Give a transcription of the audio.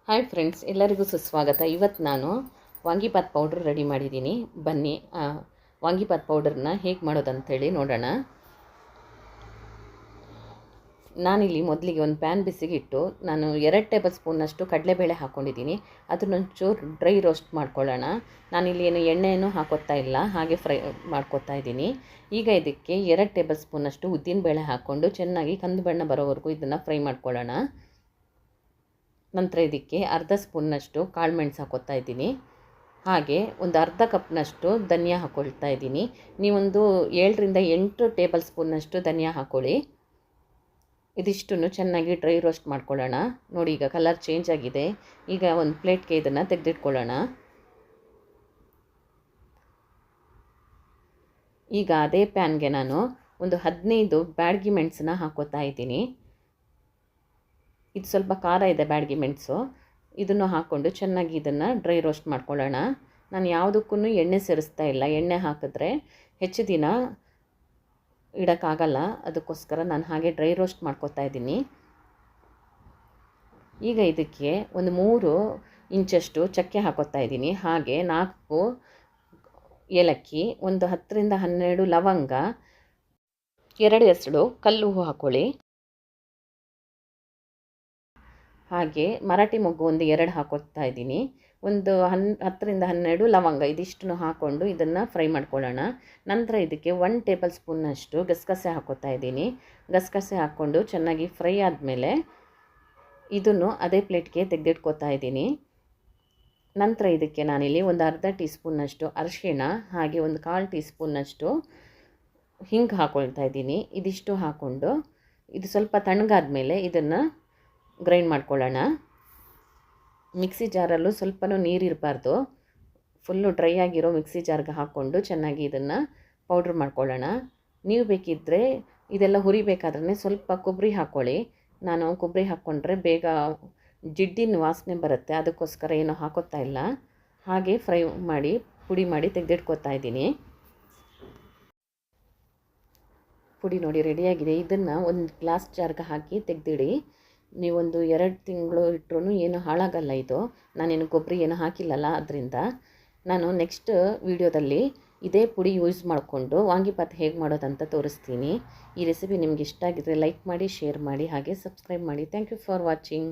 Hi friends, ಎಲ್ಲರಿಗೂ ಸುಸ್ವಾಗತ. ಇವತ್ತು ನಾನು ವಾಂಗಿಪಾತ್ ಪೌಡ್ರ್ ರೆಡಿ ಮಾಡಿದ್ದೀನಿ. ಬನ್ನಿ ವಾಂಗಿಪಾತ್ ಪೌಡರ್ನ ಹೇಗೆ ಮಾಡೋದಂಥೇಳಿ ನೋಡೋಣ. ನಾನಿಲ್ಲಿ ಮೊದಲಿಗೆ ಒಂದು ಪ್ಯಾನ್ ಬಿಸಿಗಿಟ್ಟು ನಾನು 2 ಟೇಬಲ್ ಸ್ಪೂನ್ನಷ್ಟು ಕಡಲೆಬೇಳೆ ಹಾಕ್ಕೊಂಡಿದ್ದೀನಿ. ಅದನ್ನೊಂಚೂರು ಡ್ರೈ ರೋಸ್ಟ್ ಮಾಡ್ಕೊಳ್ಳೋಣ. ನಾನಿಲ್ಲಿ ಎಣ್ಣೆಯನ್ನು ಹಾಕೋತಾ ಇಲ್ಲ, ಹಾಗೆ ಫ್ರೈ ಮಾಡ್ಕೊತಾ ಇದ್ದೀನಿ. ಈಗ ಇದಕ್ಕೆ 2 ಟೇಬಲ್ ಸ್ಪೂನ್ನಷ್ಟು ಉದ್ದಿನಬೇಳೆ ಹಾಕ್ಕೊಂಡು ಚೆನ್ನಾಗಿ ಕಂದು ಬಣ್ಣ ಬರೋವರೆಗೂ ಇದನ್ನು ಫ್ರೈ ಮಾಡ್ಕೊಳ್ಳೋಣ. ನಂತರ ಇದಕ್ಕೆ ಅರ್ಧ ಸ್ಪೂನ್ನಷ್ಟು ಕಾಳು ಮೆಣಸು ಹಾಕ್ಕೊತಾ ಇದ್ದೀನಿ. ಹಾಗೆ ಒಂದು ಅರ್ಧ ಕಪ್ನಷ್ಟು ಧನಿಯಾ ಹಾಕ್ಕೊಳ್ತಾ ಇದ್ದೀನಿ. ನೀವೊಂದು 7ರಿಂದ 8 ಟೇಬಲ್ ಸ್ಪೂನ್ನಷ್ಟು ಧನಿಯಾ ಹಾಕ್ಕೊಳ್ಳಿ. ಇದಿಷ್ಟನ್ನು ಚೆನ್ನಾಗಿ ಡ್ರೈ ರೋಸ್ಟ್ ಮಾಡ್ಕೊಳ್ಳೋಣ. ನೋಡಿ, ಈಗ ಕಲರ್ ಚೇಂಜ್ ಆಗಿದೆ. ಈಗ ಒಂದು ಪ್ಲೇಟ್ಗೆ ಇದನ್ನು ತೆಗೆದಿಟ್ಕೊಳ್ಳೋಣ. ಈಗ ಅದೇ ಪ್ಯಾನ್ಗೆ ನಾನು ಒಂದು 15 ಬ್ಯಾಡಗಿ ಮೆಣಸನ್ನ ಹಾಕ್ಕೊತಾ ಇದ್ದೀನಿ. ಇದು ಸ್ವಲ್ಪ ಖಾರ ಇದೆ ಬ್ಯಾಡಗಿ ಮೆಣಸು. ಇದನ್ನು ಹಾಕ್ಕೊಂಡು ಚೆನ್ನಾಗಿ ಇದನ್ನು ಡ್ರೈ ರೋಸ್ಟ್ ಮಾಡ್ಕೊಳ್ಳೋಣ. ನಾನು ಯಾವುದಕ್ಕೂ ಎಣ್ಣೆ ಸೇರಿಸ್ತಾ ಇಲ್ಲ. ಎಣ್ಣೆ ಹಾಕಿದ್ರೆ ಹೆಚ್ಚು ದಿನ ಇಡೋಕ್ಕಾಗಲ್ಲ, ಅದಕ್ಕೋಸ್ಕರ ನಾನು ಹಾಗೆ ಡ್ರೈ ರೋಸ್ಟ್ ಮಾಡ್ಕೊತಾ ಇದ್ದೀನಿ. ಈಗ ಇದಕ್ಕೆ ಒಂದು 3 ಇಂಚಷ್ಟು ಚಕ್ಕೆ ಹಾಕ್ಕೊತಾ ಇದ್ದೀನಿ. ಹಾಗೆ 4 ಏಲಕ್ಕಿ, ಒಂದು 10ರಿಂದ 12 ಲವಂಗ, 2 ಹೆಸಳು ಕಲ್ಲು ಹೂವು ಹಾಕ್ಕೊಳ್ಳಿ. ಹಾಗೆ ಮರಾಠಿ ಮೊಗ್ಗು ಒಂದು 2 ಹಾಕ್ಕೊತಾ ಇದ್ದೀನಿ. ಒಂದು 10ರಿಂದ 12 ಲವಂಗ, ಇದಿಷ್ಟನ್ನು ಹಾಕ್ಕೊಂಡು ಇದನ್ನು ಫ್ರೈ ಮಾಡ್ಕೊಳ್ಳೋಣ. ನಂತರ ಇದಕ್ಕೆ 1 ಟೇಬಲ್ ಸ್ಪೂನ್ನಷ್ಟು ಗಸಗಸೆ ಹಾಕ್ಕೊತಾ ಇದ್ದೀನಿ. ಗಸಗಸೆ ಹಾಕ್ಕೊಂಡು ಚೆನ್ನಾಗಿ ಫ್ರೈ ಆದಮೇಲೆ ಇದನ್ನು ಅದೇ ಪ್ಲೇಟ್ಗೆ ತೆಗೆದಿಟ್ಕೊತಾ ಇದ್ದೀನಿ. ನಂತರ ಇದಕ್ಕೆ ನಾನಿಲ್ಲಿ ಒಂದು ಅರ್ಧ ಟೀ ಸ್ಪೂನ್ನಷ್ಟು ಅರಿಶಿಣ, ಹಾಗೆ ಒಂದು 1/4 ಟೀ ಸ್ಪೂನ್ನಷ್ಟು ಹಿಂಗೆ ಹಾಕ್ಕೊಳ್ತಾ ಇದ್ದೀನಿ. ಇದಿಷ್ಟು ಹಾಕ್ಕೊಂಡು ಇದು ಸ್ವಲ್ಪ ತಣ್ಣಗಾದ ಮೇಲೆ ಇದನ್ನು ಗ್ರೈಂಡ್ ಮಾಡ್ಕೊಳ್ಳೋಣ. ಮಿಕ್ಸಿ ಜಾರಲ್ಲೂ ಸ್ವಲ್ಪನೂ ನೀರಿರಬಾರ್ದು, ಫುಲ್ಲು ಡ್ರೈ ಆಗಿರೋ ಮಿಕ್ಸಿ ಜಾರ್ಗೆ ಹಾಕ್ಕೊಂಡು ಚೆನ್ನಾಗಿ ಇದನ್ನು ಪೌಡ್ರ್ ಮಾಡ್ಕೊಳ್ಳೋಣ. ನೀವು ಬೇಕಿದ್ದರೆ ಇದೆಲ್ಲ ಹುರಿಬೇಕಾದ್ರೆ ಸ್ವಲ್ಪ ಕೊಬ್ಬರಿ ಹಾಕ್ಕೊಳ್ಳಿ. ನಾನು ಕೊಬ್ಬರಿ ಹಾಕ್ಕೊಂಡ್ರೆ ಬೇಗ ಜಿಡ್ಡಿನ ವಾಸನೆ ಬರುತ್ತೆ, ಅದಕ್ಕೋಸ್ಕರ ಏನೂ ಹಾಕೋತಾ ಇಲ್ಲ. ಹಾಗೆ ಫ್ರೈ ಮಾಡಿ ಪುಡಿ ಮಾಡಿ ತೆಗೆದಿಟ್ಕೊತಾ ಇದ್ದೀನಿ. ಪುಡಿ ನೋಡಿ ರೆಡಿಯಾಗಿದೆ. ಇದನ್ನು ಒಂದು ಗ್ಲಾಸ್ ಜಾರ್ಗೆ ಹಾಕಿ ತೆಗೆದಿಡಿ. ನೀವೊಂದು 2 ತಿಂಗಳು ಇಟ್ಟರೂ ಏನು ಹಾಳಾಗಲ್ಲ. ಇದು ನಾನೇನು ಗೊಬ್ಬರ ಏನು ಹಾಕಿಲ್ಲಲ್ಲ, ಅದರಿಂದ ನಾನು ನೆಕ್ಸ್ಟ್ ವೀಡಿಯೋದಲ್ಲಿ ಇದೇ ಪುಡಿ ಯೂಸ್ ಮಾಡಿಕೊಂಡು ವಾಂಗಿಪಾತ್ ಹೇಗೆ ಮಾಡೋದಂತ ತೋರಿಸ್ತೀನಿ. ಈ ರೆಸಿಪಿ ನಿಮ್ಗೆ ಇಷ್ಟ ಆಗಿದ್ರೆ ಲೈಕ್ ಮಾಡಿ, ಶೇರ್ ಮಾಡಿ, ಹಾಗೆ ಸಬ್ಸ್ಕ್ರೈಬ್ ಮಾಡಿ. Thank you for watching.